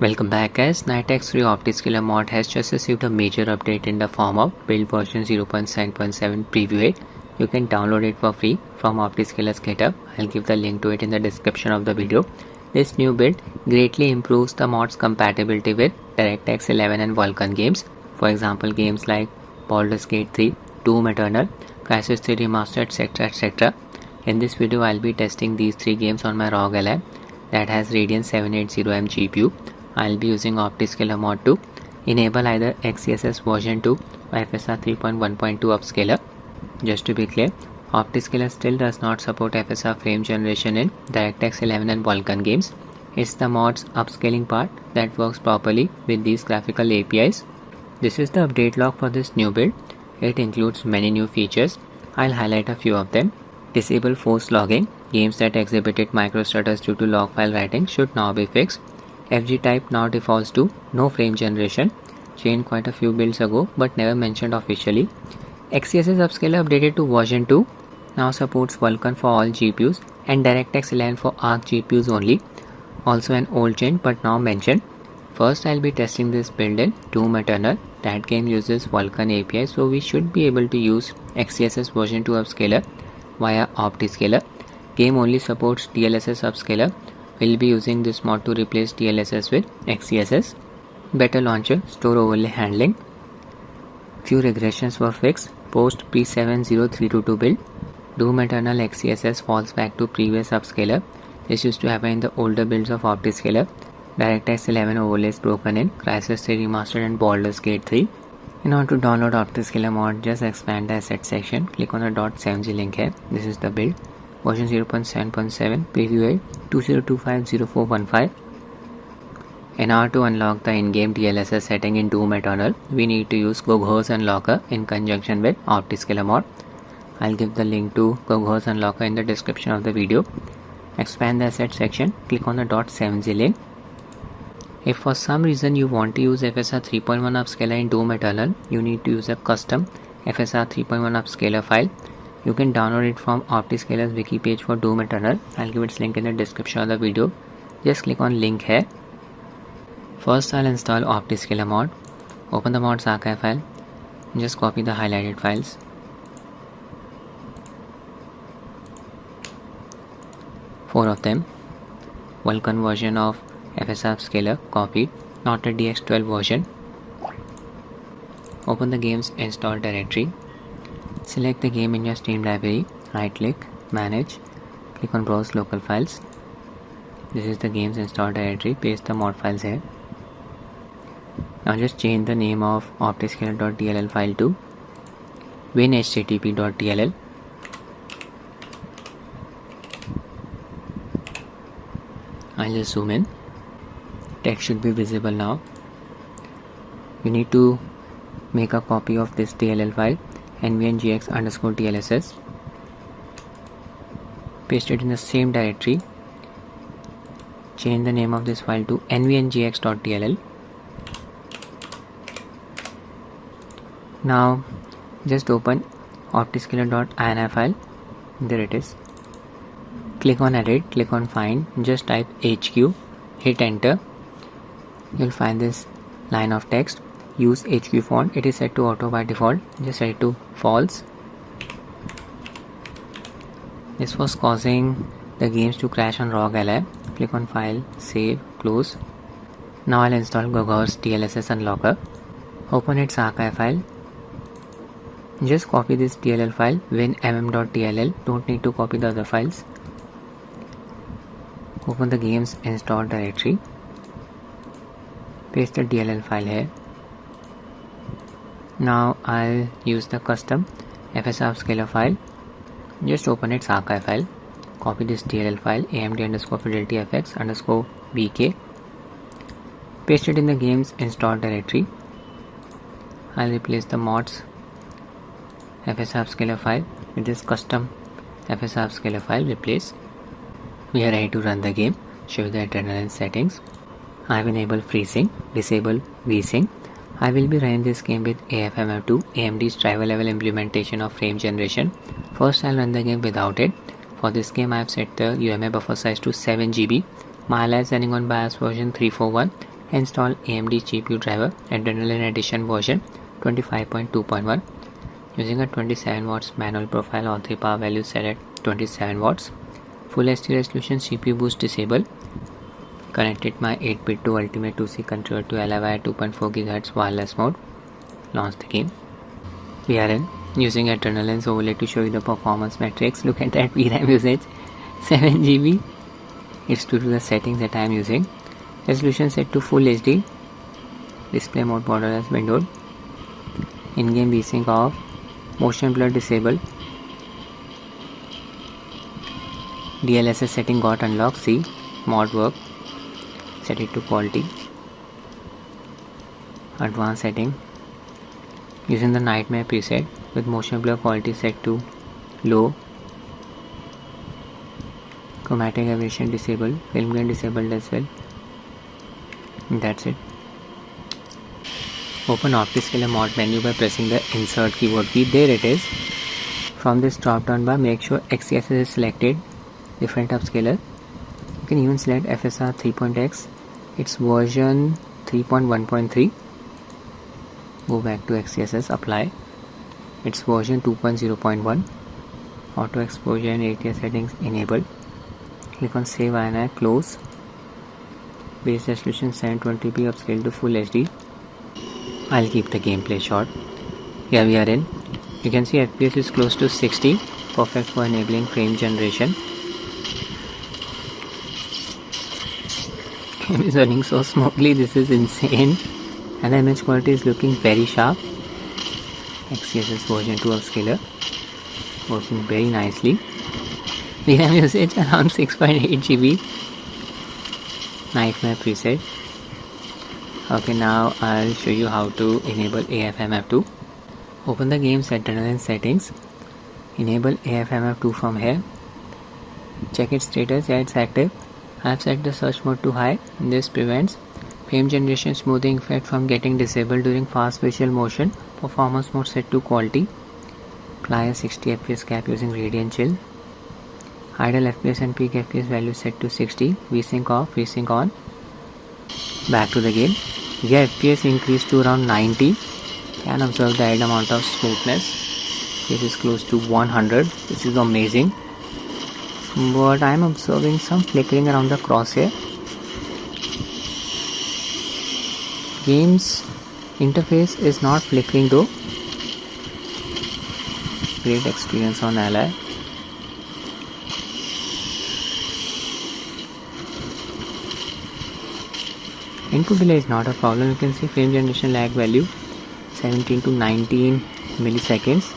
Welcome back guys. Nitex free Optiscaler mod has just received a major update in the form of build version 0.7.7 preview it. You can download it for free from Optiscaler's GitHub. I'll give the link to it in the description of the video. This new build greatly improves the mod's compatibility with DirectX 11 and Vulkan games. For example, games like Baldur's Gate 3, Doom Eternal, Crysis 3 Remaster, etc. In this video, I'll be testing these 3 games on my Rog Ally that has Radeon 780M GPU. I'll be using Optiscaler mod to enable either XeSS version 2 or FSR 3.1.2 Upscaler. Just to be clear, Optiscaler still does not support FSR frame generation in DirectX 11 and Vulkan games. It's the mod's upscaling part that works properly with these graphical APIs. This is the update log for this new build. It includes many new features. I'll highlight a few of them. Disable force logging. Games that exhibited microstatus due to log file writing should now be fixed. FG type now defaults to no frame generation, changed quite a few builds ago but never mentioned officially. XeSS Upscaler updated to version 2, now supports Vulkan for all GPUs and DirectX 11 for ARC GPUs only. Also an old change but now mentioned. First I'll be testing this build in Doom Eternal. That game uses Vulkan API, so we should be able to use XeSS version 2 Upscaler via Optiscaler. Game only supports DLSS Upscaler. We'll be using this mod to replace DLSS with XeSS. Better launcher, store overlay handling. Few regressions were fixed post pre-70322 build. Doom Eternal XeSS falls back to previous Upscaler. This used to happen in the older builds of Optiscaler. DirectX 11 overlays broken in Crysis 3 Remastered and Baldur's Gate 3. In order to download Optiscaler mod, just expand the asset section. Click on the .7g link here. This is the build. Version 0.7.7, preview it 20250415. In order to unlock the in-game DLSS setting in Doom Eternal, we need to use Goghor's Unlocker in conjunction with Optiscaler mod. I'll give the link to Goghor's Unlocker in the description of the video. Expand the asset section, click on the .7g link. If for some reason you want to use FSR 3.1 Upscaler in Doom Eternal, you need to use a custom FSR 3.1 Upscaler file. You can download it from Optiscaler's wiki page for Doom Eternal. I'll give its link in the description of the video. Just click on link here. First I'll install Optiscaler mod. Open the mod's archive file. Just copy the highlighted files. Four of them. Vulkan version of FSR Upscaler copied, not a DX12 version. Open the game's install directory. Select the game in your Steam library, right click, manage, click on browse local files. This is the game's install directory, paste the mod files here. Now just change the name of optiscaler.dll file to winhttp.dll. I'll just zoom in. Text should be visible now. You need to make a copy of this DLL file, nvngx_dlss. Paste it in the same directory. Change the name of this file to nvngx.dll. Now just open optiscaler.ini file. There it is. Click on edit, click on find, just type HQ, hit enter. You'll find this line of text. Use HQ font. It is set to auto by default. Just set it to false. This was causing the games to crash on Rog Ally. Click on file, save, close. Now I'll install Goghor's DLSS Unlocker. Open its archive file. Just copy this DLL file, winmm.dll. Don't need to copy the other files. Open the game's install directory. Paste the DLL file here. Now I'll use the custom FSR Upscaler file. Just open its archive file. Copy this DLL file amd_fidelity_fx_bk. Paste it in the game's install directory. I'll replace the mod's FSR Upscaler file with this custom FSR Upscaler file. Replace. We are ready to run the game. Show the adrenaline settings. I've enabled FreeSync, disable VSync. I will be running this game with AFMF2, AMD's driver level implementation of frame generation. First I'll run the game without it. For this game I have set the UMA buffer size to 7 GB. My Ally is running on BIOS version 341 Install AMD GPU driver Adrenaline Edition version 25.2.1. Using a 27 watts manual profile, all 3 power values set at 27 watts. Full HD resolution CPU boost disable. Connected my 8-bit to Ultimate 2C controller to LI 2.4 GHz wireless mode. Launch the game. We are in. Using Adrenaline's overlay to show you the performance metrics. Look at that VRAM usage, 7 GB. It's due to the settings that I am using. Resolution set to Full HD. Display mode border as windowed. In-game VSync off. Motion blur disabled. DLSS setting got unlocked. See, mod work. Set it to quality. Advanced setting. Using the nightmare preset with motion blur quality set to low. Chromatic aberration disabled. Film grain disabled as well. And that's it. Open Optiscaler mod menu by pressing the insert keyboard key. There it is. From this drop down bar, make sure XeSS is selected. Different upscaler. You can even select FSR 3.x. It's version 3.1.3. Go back to XeSS, apply. It's version 2.0.1. Auto exposure and ATS settings enabled. Click on save and close. Base resolution 720p upscale to Full HD. I'll keep the gameplay short. Here we are in. You can see FPS is close to 60. Perfect for enabling frame generation. Game is running so smoothly, this is insane. And the image quality is looking very sharp. XeSS version 2 upscaler. Working very nicely. VRAM usage around 6.8 GB. Nightmare preset. Okay, now I'll show you how to enable AFMF2. Open the game's Adrenaline settings. Enable AFMF2 from here. Check its status. Yeah, it's active. I have set the search mode to high. This prevents frame generation smoothing effect from getting disabled during fast visual motion. Performance mode set to quality. Apply a 60 FPS cap using Radiant Chill. Idle FPS and peak FPS value set to 60. VSync off, VSync on. Back to the game. Here FPS increased to around 90. Can observe the added amount of smoothness. This is close to 100. This is amazing. But I am observing some flickering around the crosshair. Game's interface is not flickering though. Great experience on Ally. Input delay is not a problem. You can see frame generation lag value 17 to 19 milliseconds.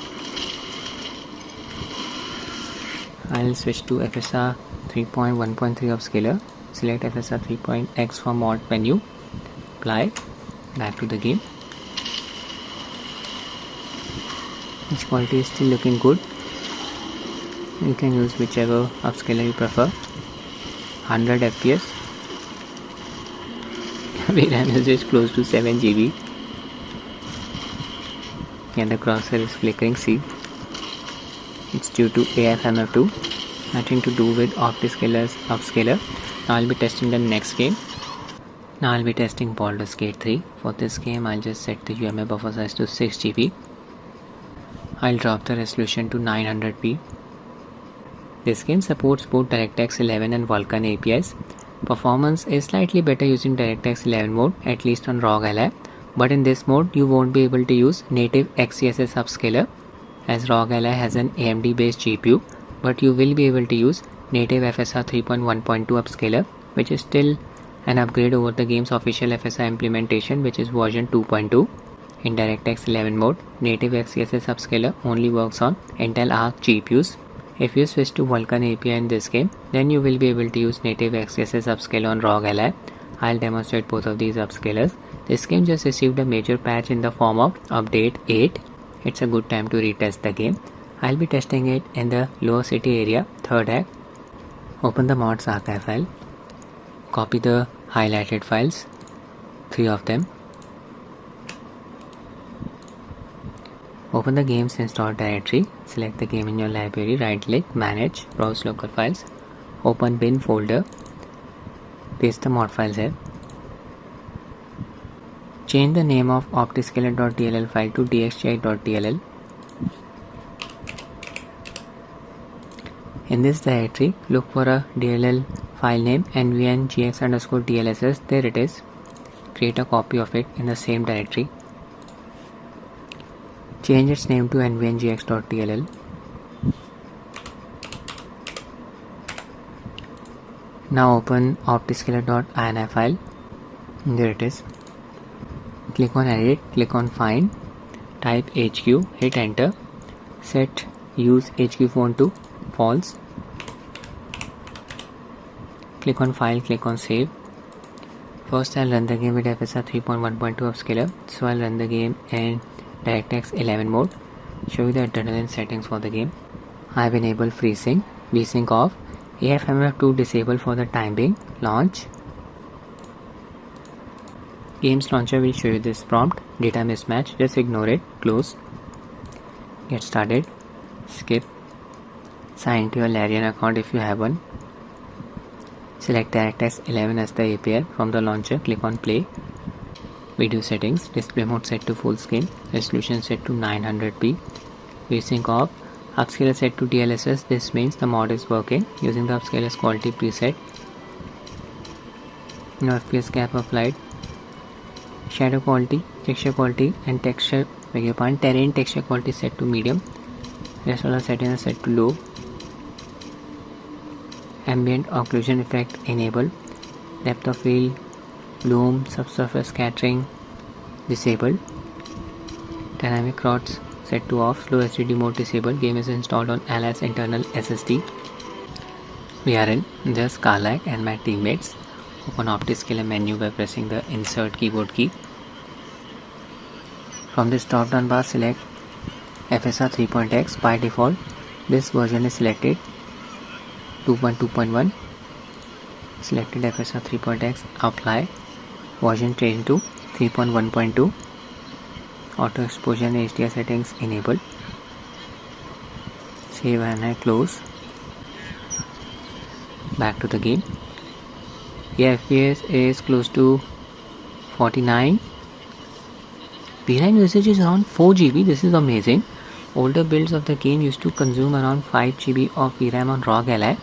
I'll switch to FSR 3.1.3 upscaler. Select FSR 3.x from mod menu. Apply. Back to the game. Image quality is still looking good. You can use whichever upscaler you prefer. 100 FPS. VRAM usage close to 7 GB. And the crosshair is flickering. See, it's due to AFMF2. Nothing to do with Optiscaler's upscaler. Now I'll be testing the next game. Now I'll be testing Baldur's Gate 3. For this game, I'll just set the UMA buffer size to 6 GB. I'll drop the resolution to 900p. This game supports both DirectX 11 and Vulkan APIs. Performance is slightly better using DirectX 11 mode, at least on Rog Ally. But in this mode, you won't be able to use native XeSS upscaler, as Rog Ally has an AMD based GPU. But you will be able to use native FSR 3.1.2 upscaler, which is still an upgrade over the game's official FSR implementation, which is version 2.2. In DirectX 11 mode, native XeSS upscaler only works on Intel Arc GPUs. If you switch to Vulkan API in this game, then you will be able to use native XeSS upscaler on Rog Ally. I'll demonstrate both of these upscalers. This game just received a major patch in the form of Update 8. It's a good time to retest the game. I'll be testing it in the Lower City area, 3rd act. Open the mods archive file. Copy the highlighted files, 3 of them. Open the game's installed directory. Select the game in your library, right click, manage, browse local files. Open bin folder. Paste the mod files here. Change the name of optiscaler.dll file to dxgi.dll. In this directory, look for a DLL file name nvngx_dlss. There it is. Create a copy of it in the same directory. Change its name to nvngx.dll. Now open optiscaler.ini file. There it is. Click on edit, click on find, type HQ, hit enter, set use HQ font to false. Click on file, click on save. First I'll run the game with FSR 3.1.2 upscaler, so I'll run the game in DX 11 mode. Show you the adrenaline settings for the game. I've enabled FreeSync, VSync off, AFMF 2 disabled for the time being. Launch. Games launcher will show you this prompt, data mismatch, just ignore it, close. Get started, skip, sign into your Larian account if you have one. Select DX 11 as the API from the launcher, click on play. Video settings, display mode set to full screen, resolution set to 900p, VSync off, upscaler set to DLSS. This means the mod is working using the upscaler's quality preset. No FPS cap applied. Shadow quality, texture quality and terrain texture quality set to medium. Rest of the settings are set to low. Ambient occlusion effect enabled. Depth of field, bloom, subsurface scattering disabled. Dynamic rods set to off. Slow HDD mode disabled. Game is installed on Ally's internal SSD. We are in the Scarlac and my teammates. Open Optiscaler menu by pressing the insert keyboard key. From this drop down bar, select FSR 3.x. By default, this version is selected 2.2.1. Selected FSR 3.x. Apply. Version change to 3.1.2. Auto exposure and HDR settings enabled. Save and I close. Back to the game. Yeah, FPS is close to 49. VRAM usage is around 4 GB. This is amazing. Older builds of the game used to consume around 5 GB of VRAM on Rog Ally.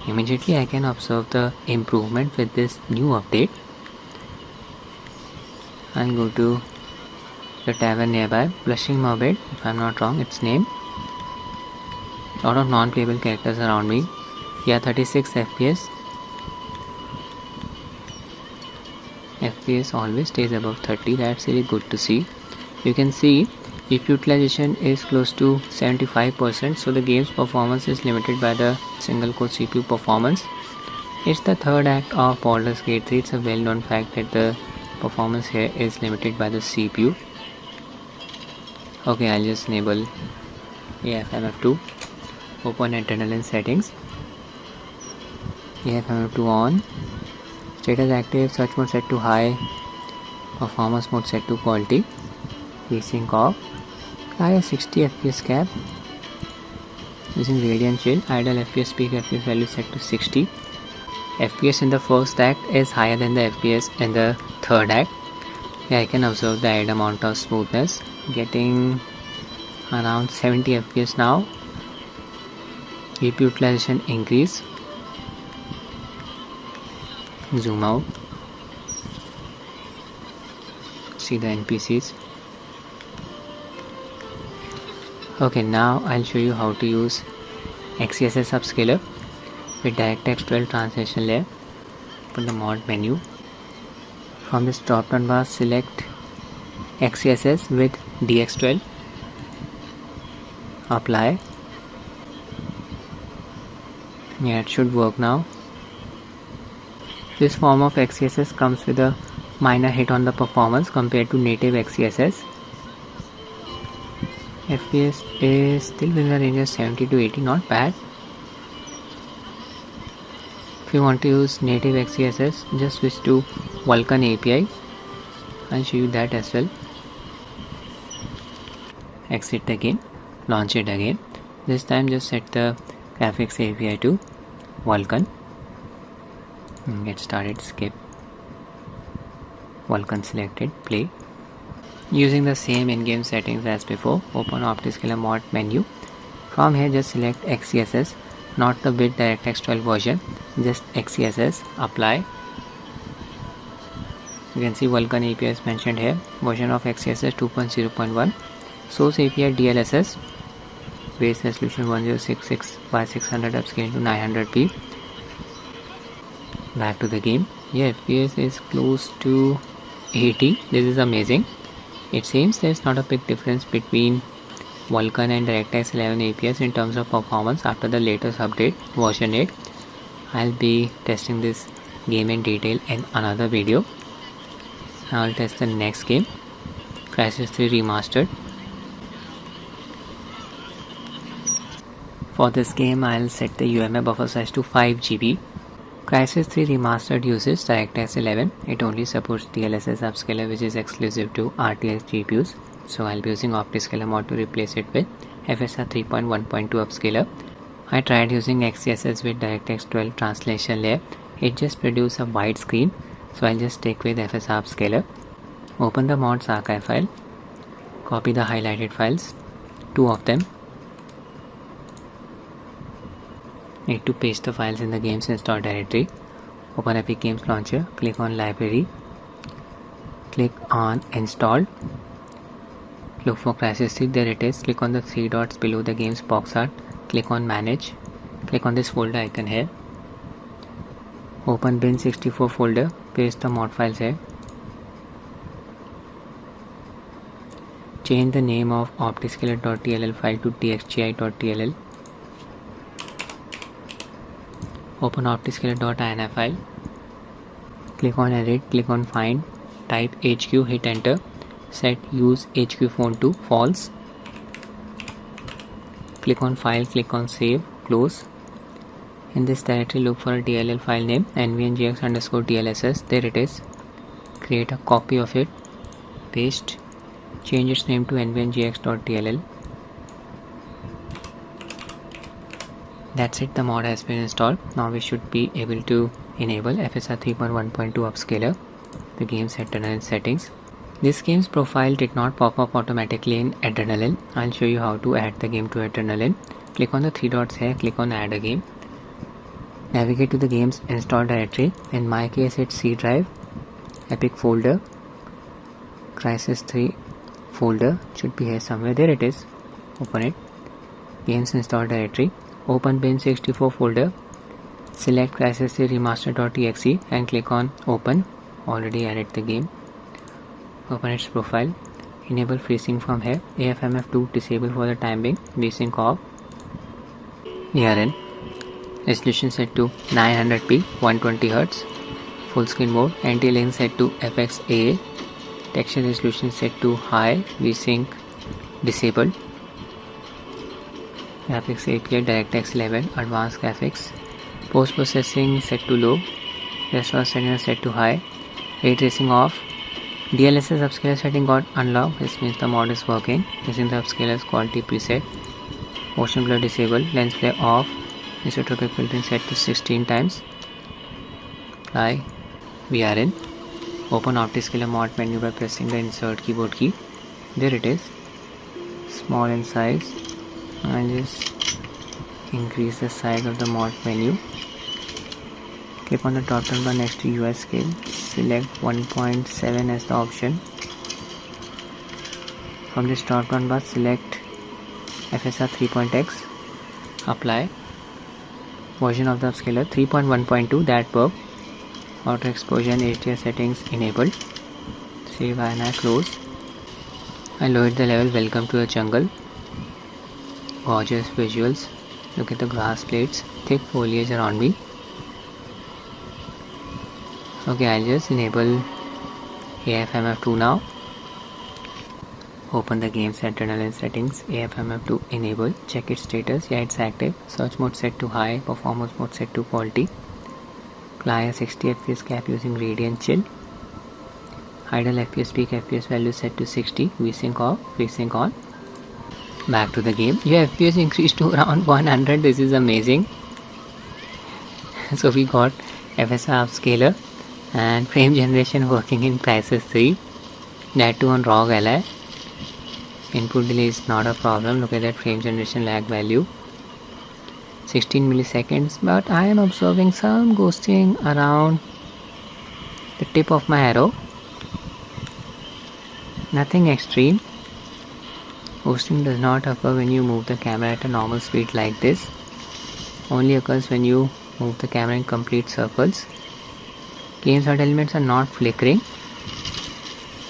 Immediately I can observe the improvement with this new update. I'll go to the tavern nearby. Blushing Morbid, if I'm not wrong, its name. Lot of non-playable characters around me. Yeah, 36 FPS. FPS always stays above 30. That's really good to see. You can see if utilization is close to 75%, so the game's performance is limited by the single core CPU performance. It's the third act of Baldur's Gate 3. It's a well-known fact that the performance here is limited by the CPU. Okay, I'll just enable AFMF2. Open adrenaline settings. AFMF2 on. Status active, search mode set to high, performance mode set to quality, VSync off, higher 60 FPS cap, using Radiant Chill, idle FPS peak FPS value set to 60, FPS in the first act is higher than the FPS in the third act. Here I can observe the added amount of smoothness, getting around 70 FPS now, GPU utilization increase. Zoom out, see the NPCs. Okay, now I'll show you how to use XeSS Upscaler with DirectX 12 translation layer. Open the mod menu. From this drop down bar, select XeSS with DX12. Apply. Yeah, it should work now. This form of XeSS comes with a minor hit on the performance compared to native XeSS. FPS is still within the range of 70 to 80, not bad. If you want to use native XeSS, just switch to Vulkan API. I'll show you that as well. Exit the game, launch it again. This time just set the graphics API to Vulkan. Get started, skip. Vulkan selected, play. Using the same in-game settings as before, open Optiscaler mod menu. From here just select XeSS, not the bit DirectX 12 version, just XeSS, apply. You can see Vulkan API is mentioned here, version of XeSS 2.0.1, source API DLSS, base resolution 1066 by 600 upscale to 900p. Back to the game. Yeah, FPS is close to 80. This is amazing. It seems there's not a big difference between Vulkan and DirectX 11 APIs in terms of performance after the latest update, version 8. I'll be testing this game in detail in another video. I'll test the next game, Crysis 3 Remastered. For this game, I'll set the UMA buffer size to 5 GB. Crysis 3 Remastered uses DirectX 11. It only supports DLSS Upscaler, which is exclusive to RTX GPUs. So I'll be using Optiscaler mod to replace it with FSR 3.1.2 Upscaler. I tried using XeSS with DirectX 12 translation layer. It just produced a white screen. So I'll just stick with FSR Upscaler. Open the mods archive file. Copy the highlighted files, 2 of them. Need to paste the files in the game's install directory. Open Epic Games Launcher, click on Library, click on Installed, look for Crysis 3, there it is. Click on the 3 dots below the game's box art, click on Manage, click on this folder icon here. Open bin64 folder, paste the mod files here. Change the name of optiscaler.tll file to txgi.tll. Open optiscaler.ini file. Click on edit, click on find, type HQ, hit enter. Set use HQ phone to false. Click on file, click on save, close. In this directory look for a DLL file name nvngx_dlss. There it is. Create a copy of it, paste, change its name to nvngx.dll. That's it, the mod has been installed. Now we should be able to enable FSR 3.1.2 Upscaler, the game's Adrenaline settings. This game's profile did not pop up automatically in Adrenaline. I'll show you how to add the game to Adrenaline. Click on the 3 dots here, click on add a game. Navigate to the game's install directory. In my case it's C drive, Epic folder, Crysis 3 folder, should be here somewhere. There it is. Open it. Games install directory. Open bin64 folder, select Crysis 3 Remaster.exe and click on open. Already added the game. Open its profile. Enable FreeSync from here. AFMF2 disable for the time being. VSync off. We are in. Resolution set to 900p, 120Hz. Full screen mode. Anti-aliasing set to FXAA. Texture resolution set to high. VSync disabled. Graphics API DirectX 11, Advanced Graphics. Post processing set to low. Restaurant settings set to high. Ray tracing off. DLSS upscaler setting got unlocked. This means the mod is working using the upscaler's quality preset. Motion blur disabled. Lens flare off. Isotropic filtering set to 16 times. Apply. We are in. Open Optiscaler mod menu by pressing the insert keyboard key. There it is. Small in size. I'll just increase the size of the mod menu. Click on the drop down bar next to UI scale. Select 1.7 as the option. From this drop down bar select FSR 3.x. Apply. Version of the upscaler 3.1.2, that worked. Auto exposure and HDR settings enabled. Save and close. I lowered the level. Welcome to the jungle. Gorgeous visuals. Look at the grass plates, thick foliage around me. Okay, I'll just enable AFMF2 now. Open the game's Adrenaline settings. AFMF2 enable. Check its status. Yeah, it's active. Search mode set to high. Performance mode set to quality. Apply a 60 FPS cap using Radiant Chill. Idle FPS peak FPS value set to 60. VSync off. FreeSync on. Back to the game. Your FPS increased to around 100. This is amazing. So we got FSR Upscaler and frame generation working in Crysis 3. That too on Rog Ally. Input delay is not a problem. Look at that frame generation lag value, 16 milliseconds, but I am observing some ghosting around the tip of my arrow. Nothing extreme. Ghosting does not occur when you move the camera at a normal speed like this. Only occurs when you move the camera in complete circles. Game sound elements are not flickering.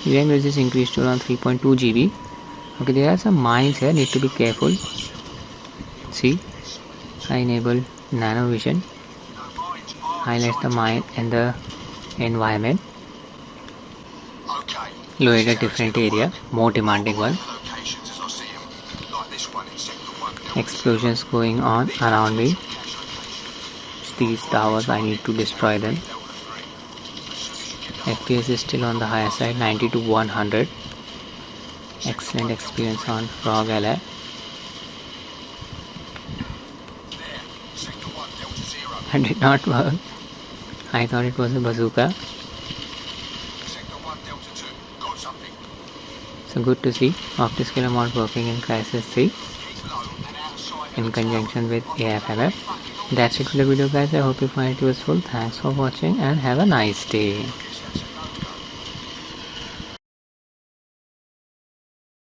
RAM usage increased to around 3.2 GB. Okay, there are some mines here, need to be careful. See, I enable nano vision, highlights the mine and the environment. Load a different area, more demanding one. Explosions going on around me. These towers, I need to destroy them. FPS is still on the higher side, 90 to 100. Excellent experience on Rog Ally. It did not work. I thought it was a bazooka. So good to see Optiscaler mod working in Crysis 3 in conjunction with AFMF. That's it for the video guys. I hope you find it useful. Thanks for watching and have a nice day.